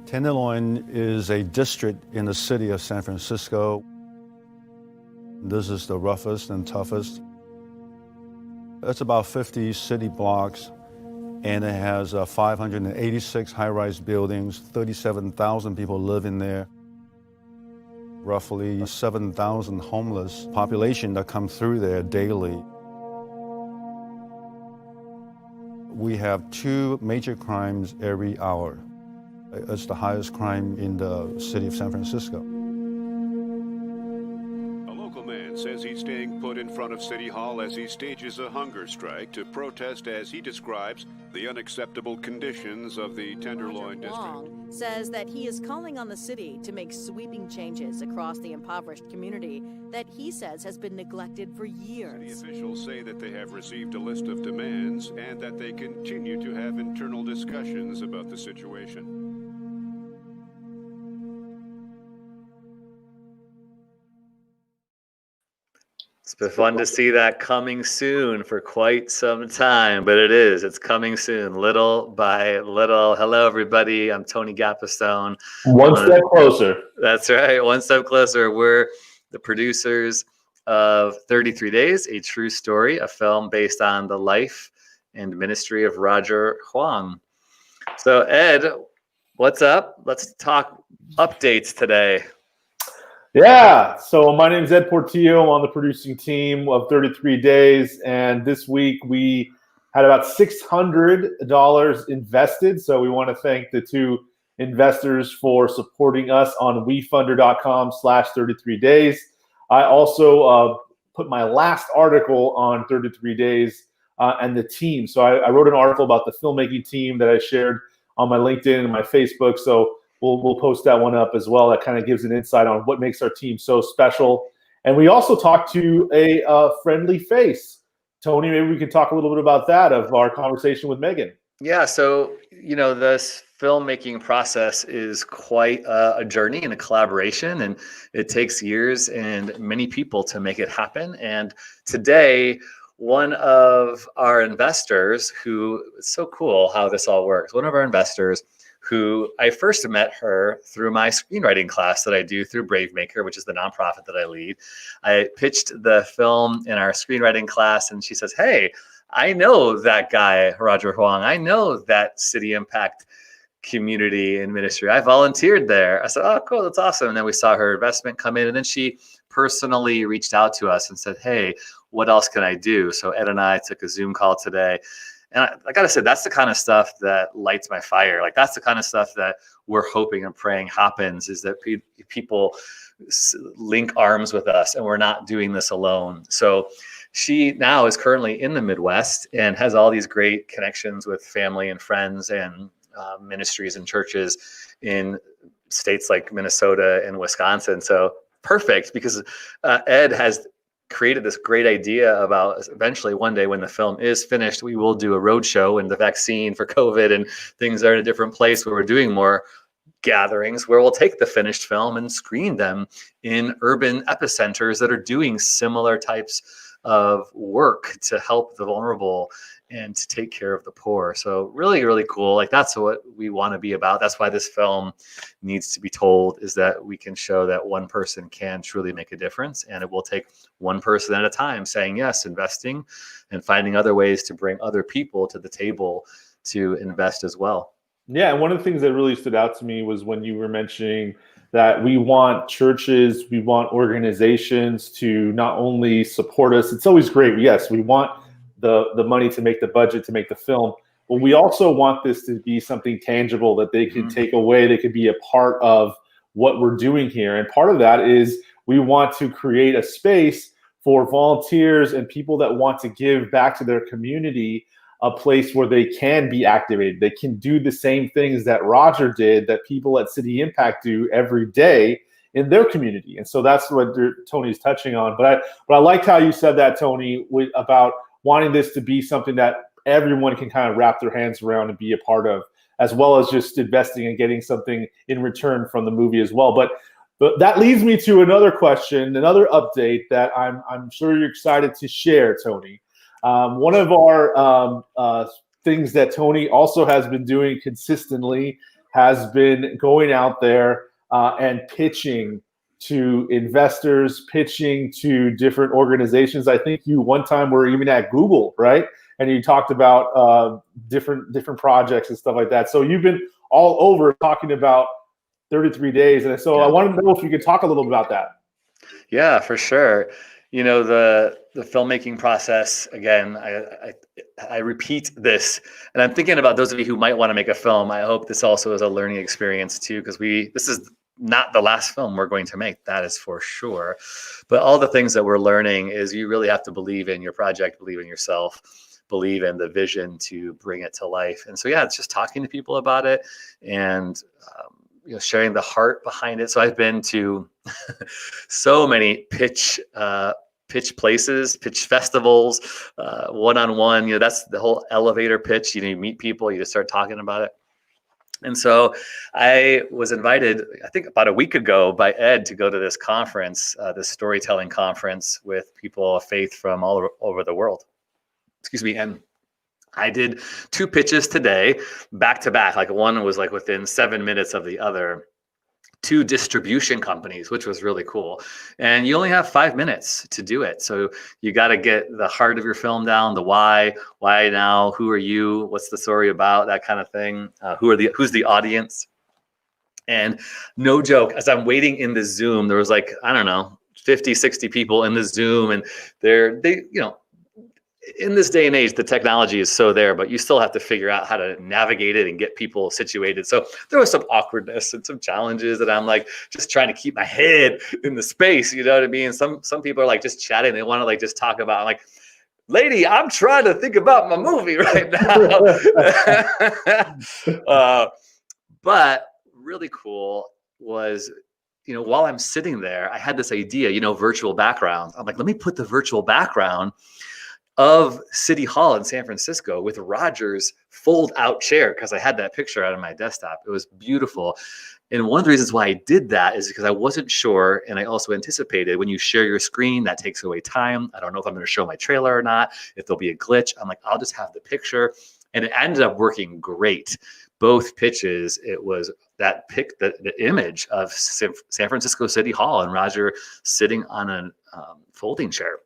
Tenderloin is a district in the city of San Francisco. This is the roughest and toughest. It's about 50 city blocks, and it has 586 high-rise buildings, 37,000 people live in there, roughly 7,000 homeless population that come through there daily. We have 2 major crimes every hour. It's the highest crime in the city of San Francisco. A local man says he's staying put in front of City Hall as he stages a hunger strike to protest, as he describes, the unacceptable conditions of the Tenderloin district. Says that he is calling on the city to make sweeping changes across the impoverished community that he says has been neglected for years. City officials say that they have received a list of demands and that they continue to have internal discussions about the situation. It's been fun to see that coming soon for quite some time, but it's coming soon, little by little. Hello, everybody. I'm Tony Gapastione. One step closer. That's right. One step closer. We're the producers of 33 Days, a true story, a film based on the life and ministry of Roger Huang. So, Ed, what's up? Let's talk updates today. Yeah, so my name is Ed Portillo. I'm on the producing team of 33 Days, and this week we had about $600 invested. So we want to thank the 2 investors for supporting us on wefunder.com/33 days. I also put my last article on 33 Days and the team. So I wrote an article about the filmmaking team that I shared on my LinkedIn and my Facebook. So we'll post that one up as well. That kind of gives an insight on what makes our team so special. And we also talked to a friendly face. Tony, maybe we can talk a little bit about that, of our conversation with Megan. Yeah, so, this filmmaking process is quite a journey and a collaboration, and it takes years and many people to make it happen. And today, one of our investors it's so cool how this all works. One of our investors who I first met her through my screenwriting class that I do through Bravemaker, which is the nonprofit that I lead. I pitched the film in our screenwriting class, and she says, "Hey, I know that guy, Roger Huang. I know that City Impact community and ministry. I volunteered there." I said, "Oh, cool, that's awesome." And then we saw her investment come in, and then she personally reached out to us and said, "Hey, what else can I do?" So Ed and I took a Zoom call today. And I gotta say, that's the kind of stuff that lights my fire. Like, that's the kind of stuff that we're hoping and praying happens, is that people link arms with us and we're not doing this alone. So she now is currently in the Midwest and has all these great connections with family and friends and ministries and churches in states like Minnesota and Wisconsin. So perfect, because Ed has created this great idea about eventually one day when the film is finished, we will do a road show, and the vaccine for COVID and things are in a different place where we're doing more gatherings, where we'll take the finished film and screen them in urban epicenters that are doing similar types of work to help the vulnerable and to take care of the poor. So really, really cool. Like, that's what we want to be about. That's why this film needs to be told, is that we can show that one person can truly make a difference. And it will take one person at a time saying yes, investing, and finding other ways to bring other people to the table to invest as well. Yeah, and one of the things that really stood out to me was when you were mentioning that we want churches, we want organizations to not only support us. It's always great. Yes, we want the money to make the budget, to make the film, but we also want this to be something tangible that they can take away. They could be a part of what we're doing here. And part of that is we want to create a space for volunteers and people that want to give back to their community, a place where they can be activated. They can do the same things that Roger did, that people at City Impact do every day in their community. And so that's what Tony's touching on. But I liked how you said that, Tony, about wanting this to be something that everyone can kind of wrap their hands around and be a part of, as well as just investing and getting something in return from the movie as well. But that leads me to another question, another update that I'm sure you're excited to share, Tony. One of our things that Tony also has been doing consistently has been going out there and pitching to investors, pitching to different organizations. I think you one time were even at Google, right? And you talked about different projects and stuff like that. So you've been all over talking about 33 days. And so I wanted to know if you could talk a little bit about that. Yeah, for sure. The filmmaking process, again, I repeat this, and I'm thinking about those of you who might want to make a film. I hope this also is a learning experience too, because this is not the last film we're going to make, that is for sure. But all the things that we're learning is you really have to believe in your project, believe in yourself, believe in the vision to bring it to life. And so, yeah, it's just talking to people about it and sharing the heart behind it. So I've been to so many pitch places, pitch festivals, one-on-one. That's the whole elevator pitch. You meet people, you just start talking about it. And so I was invited, I think about a week ago, by Ed to go to this conference, this storytelling conference with people of faith from all over the world. Excuse me. And I did 2 pitches today, back to back. Like one was like within 7 minutes of the other. 2 distribution companies, which was really cool. And you only have 5 minutes to do it. So you got to get the heart of your film down, the why now, who are you, what's the story about, that kind of thing. Who's the audience? And no joke, as I'm waiting in the Zoom, there was 50, 60 people in the Zoom, and they in this day and age, the technology is so there, but you still have to figure out how to navigate it and get people situated. So there was some awkwardness and some challenges that I'm just trying to keep my head in the space. You know what I mean? Some people are just chatting. They want to just talk about, I'm like, lady, I'm trying to think about my movie right now. But really cool was, while I'm sitting there, I had this idea, virtual backgrounds. I'm like, let me put the virtual background of City Hall in San Francisco with Roger's fold-out chair, because I had that picture out of my desktop. It was beautiful. And one of the reasons why I did that is because I wasn't sure, and I also anticipated when you share your screen, that takes away time. I don't know if I'm going to show my trailer or not, if there'll be a glitch. I'm like, I'll just have the picture. And it ended up working great. Both pitches, it was that the image of San Francisco City Hall and Roger sitting on a folding chair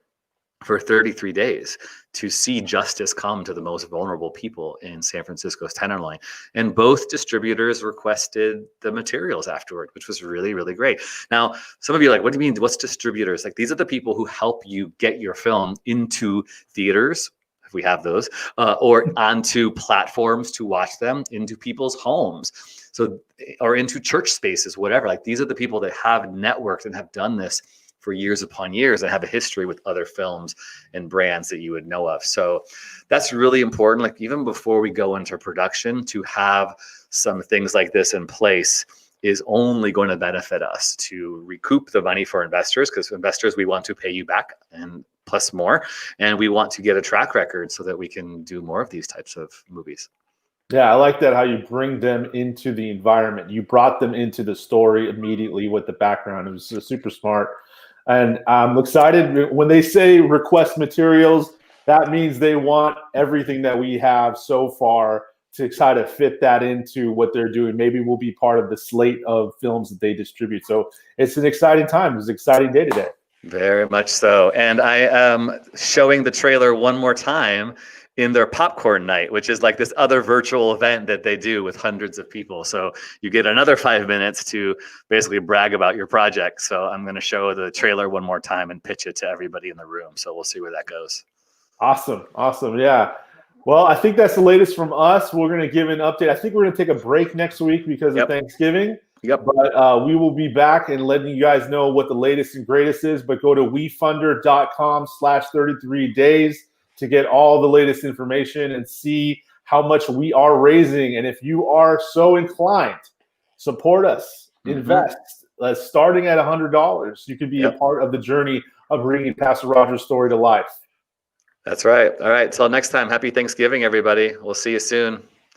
for 33 days to see justice come to the most vulnerable people in San Francisco's Tenderloin. And both distributors requested the materials afterward, which was really, really great. Now, some of you are like, what do you mean, what's distributors? These are the people who help you get your film into theaters, if we have those, or onto platforms to watch them, into people's homes, or into church spaces, whatever. These are the people that have networked and have done this for years upon years and have a history with other films and brands that you would know of. So that's really important. Even before we go into production, to have some things like this in place is only going to benefit us to recoup the money for investors, because investors, we want to pay you back and plus more. And we want to get a track record so that we can do more of these types of movies. Yeah, I like that, how you bring them into the environment. You brought them into the story immediately with the background. It was super smart. And I'm excited when they say request materials, that means they want everything that we have so far to try to fit that into what they're doing. Maybe we'll be part of the slate of films that they distribute. So it's an exciting time. It's an exciting day today. Very much so. And I am showing the trailer one more time in their popcorn night, which is this other virtual event that they do with hundreds of people. So you get another 5 minutes to basically brag about your project. So I'm going to show the trailer one more time and pitch it to everybody in the room. So we'll see where that goes. Awesome. Yeah. Well, I think that's the latest from us. We're going to give an update. I think we're going to take a break next week because of Thanksgiving. Yep. But we will be back and letting you guys know what the latest and greatest is. But go to wefunder.com/33 days to get all the latest information and see how much we are raising. And if you are so inclined, support us, invest. Starting at $100, you could be a part of the journey of bringing Pastor Roger's story to life. That's right. All right. Till next time, happy Thanksgiving, everybody. We'll see you soon.